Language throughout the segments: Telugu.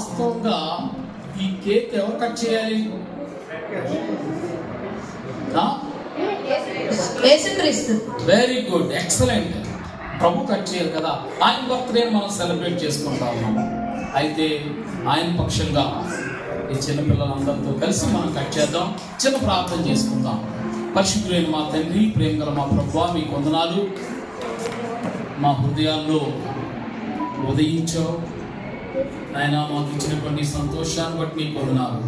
వాస్తవంగా ఈ కేక్ ఎవరు కట్ చేయాలి? Very good, excellent. Prabhu cut చేయాలి కదా. ఆయన బర్త్డే మనం సెలబ్రేట్ చేసుకుంటా ఉన్నాం. అయితే ఆయన పక్షంగా ఈ చిన్నపిల్లలందరితో కలిసి మనం కట్ చేద్దాం. చిన్న ప్రార్థన చేసుకుందాం. పరిశుద్ధులైన మా తండ్రి, ప్రేమ గల మా ప్రభువా, మీకు వందనాలు. మా హృదయాల్లో ఉదయించావు ఆయన. మాకు ఇచ్చినటువంటి సంతోషాన్ని బట్టి మీకు వందనాలు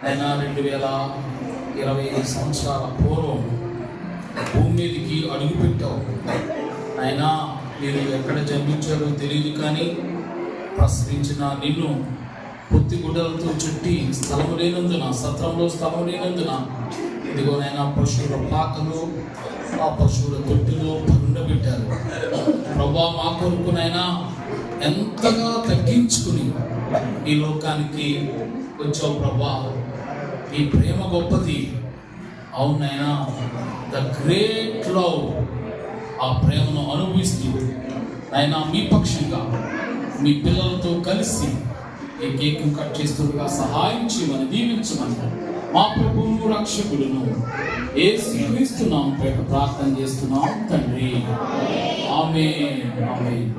ఆయన. 2025 సంవత్సరాల పూర్వం భూమి మీదకి అడుగు పెట్టావు ఆయన. మీరు ఎక్కడ జన్మించారో తెలియదు, కానీ ప్రసరించిన నిన్ను పొత్తి గుడ్డలతో చుట్టి స్థలం లేనందున, సత్రంలో స్థలం లేనందున, ఇదిగోనైనా పశువుల పాకలు, ఆ పశువుల తొట్టిలో పండబెట్టారు. ప్రభా, మా కొరకునైనా ఎంతగా తగ్గించుకుని ఈ లోకానికి వచ్చావు ప్రభా. ఈ ప్రేమ గొప్పది. అవునైనా, ద గ్రేట్ లవ్. ఆ ప్రేమను అనుభవిస్తూ అయినా మీ పక్షంగా మీ పిల్లలతో కలిసి ఈ కేక్ కట్ చేస్తుండగా సహాయం చేయమని, దీవించమని మా ప్రభువును రక్షకుడును యేసుక్రీస్తు నామమున ప్రార్థన చేస్తున్నాం తండ్రి. ఆమేన్, ఆమేన్.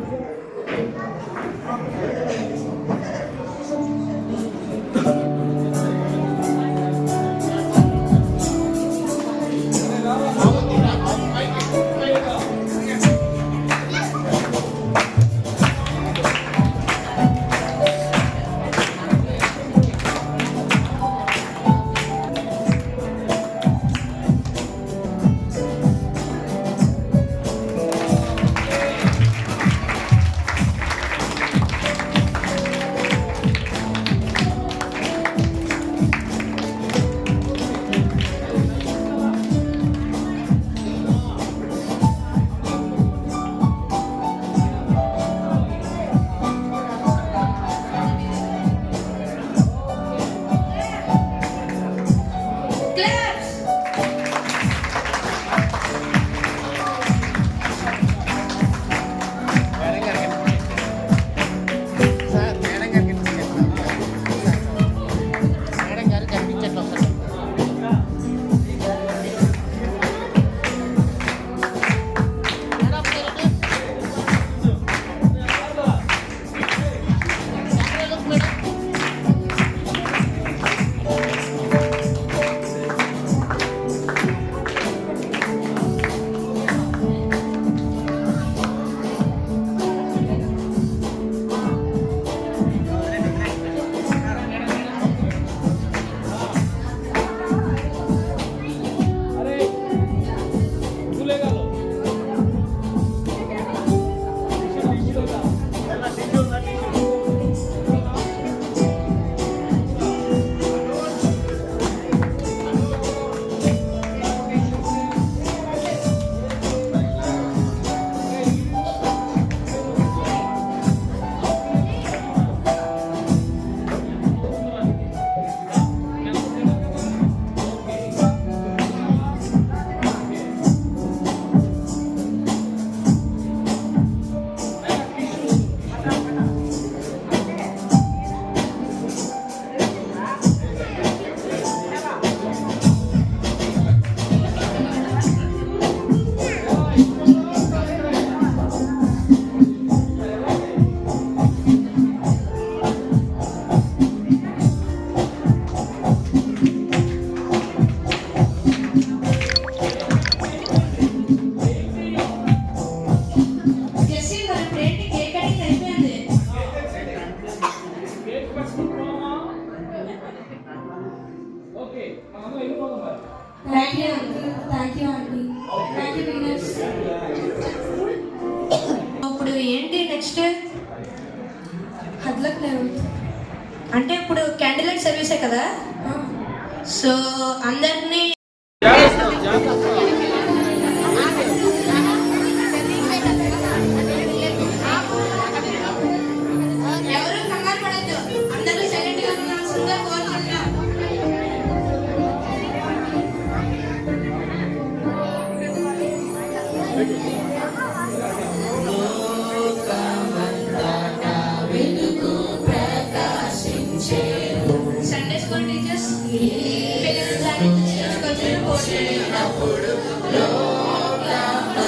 ఇప్పుడు ఏంటి నెక్స్ట్? అంటే ఇప్పుడు క్యాండిల్ లైట్ సర్వీసే కదా, సో అందరినీ ఎవరు కంగారు పడద్దు, అందరూ సైలెంట్ గా ఉండాల్సిందిగా కోరుకుంటున్నాం. వెలుగు ప్రకాశం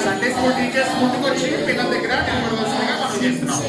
సండే స్కూల్ టీచర్స్ ముందుకొచ్చి పిల్లల దగ్గర నిలబడవలసిందిగా మనం చేస్తున్నాం.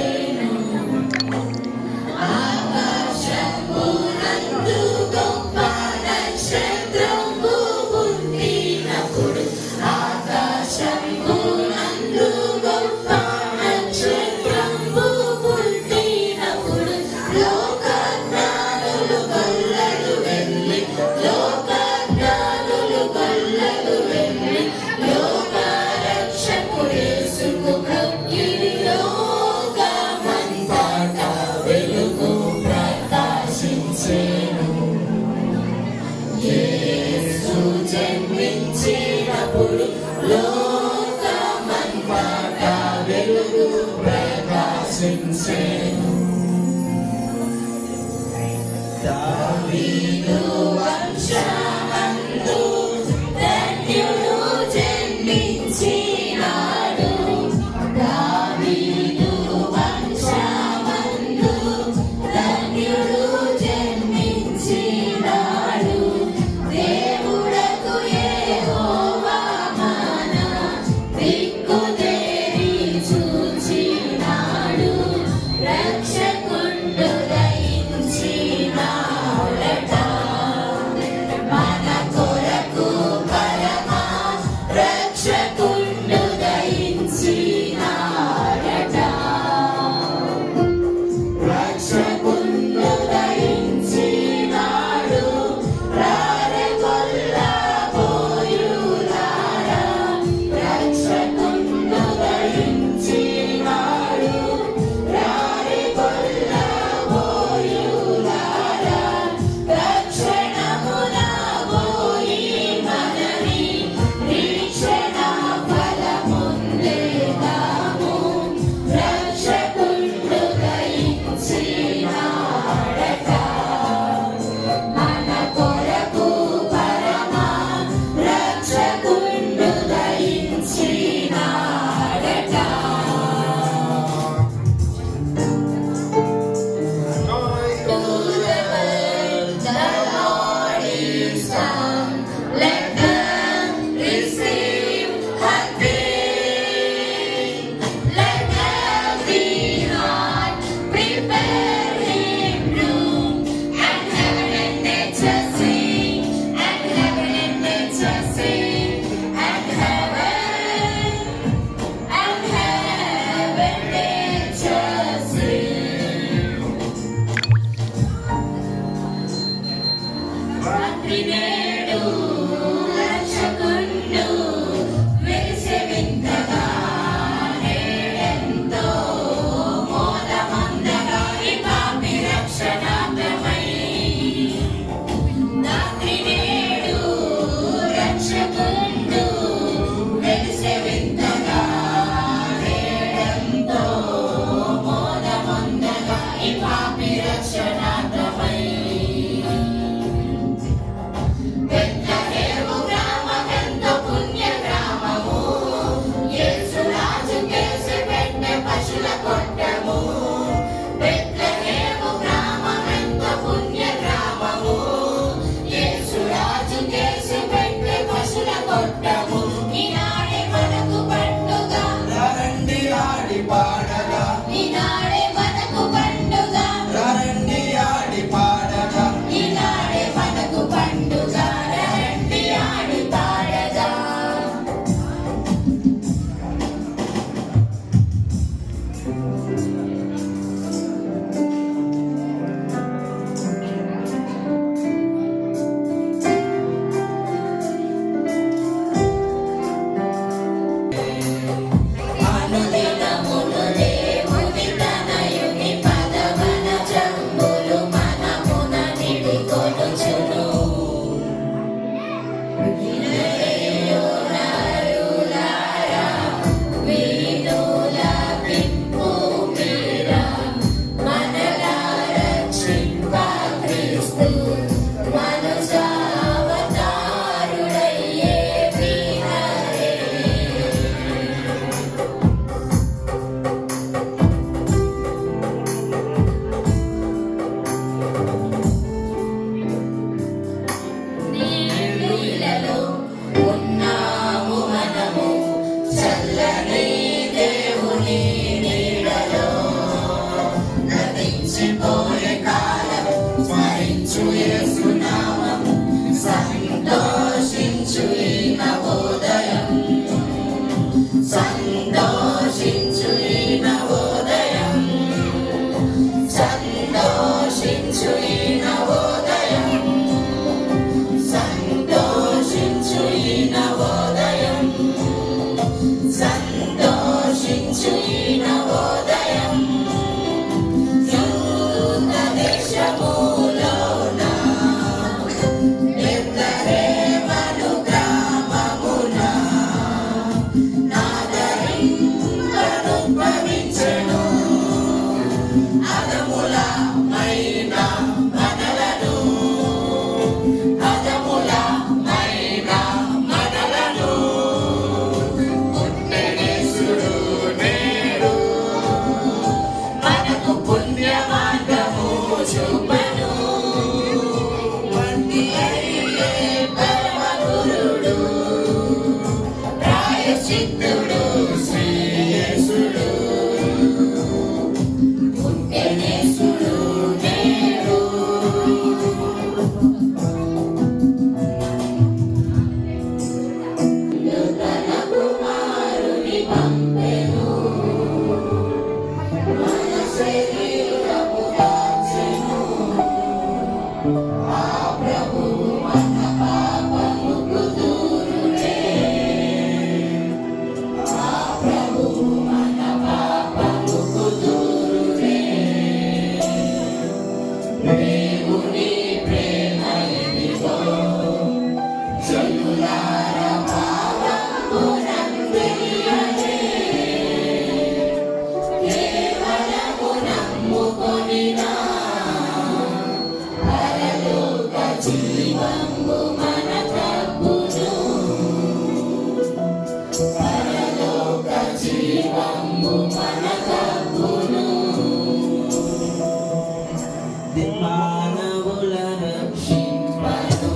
మానవుల రక్షింపను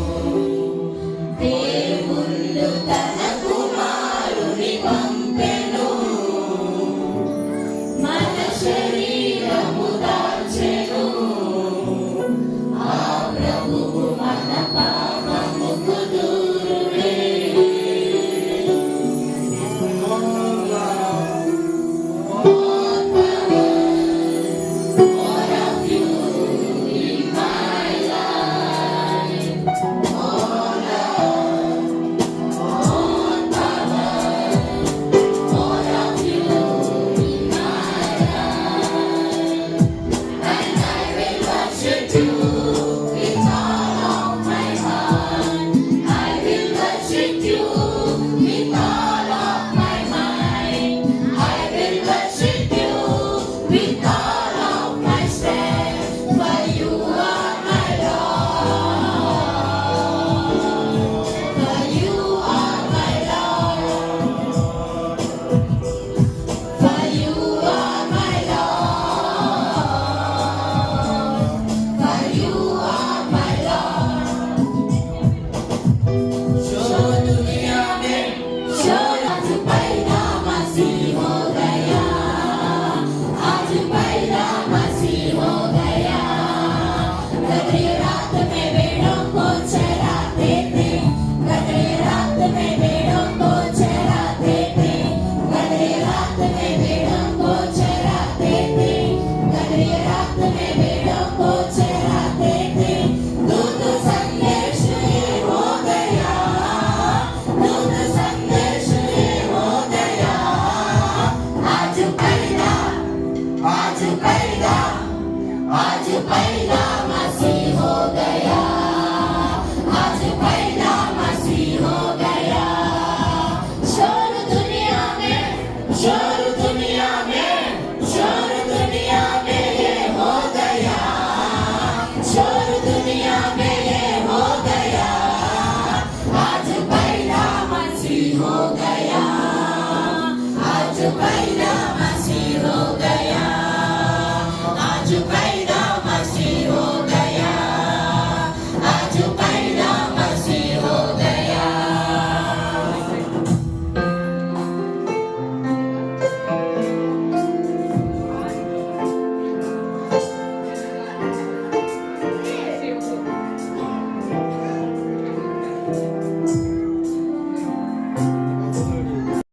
దేవుళ్ళు తన కుమారుని పంపెను మన శరీరము దాల్చెను ఆ ప్రభువు మన పాపముకు దూరుడే All of you in my life.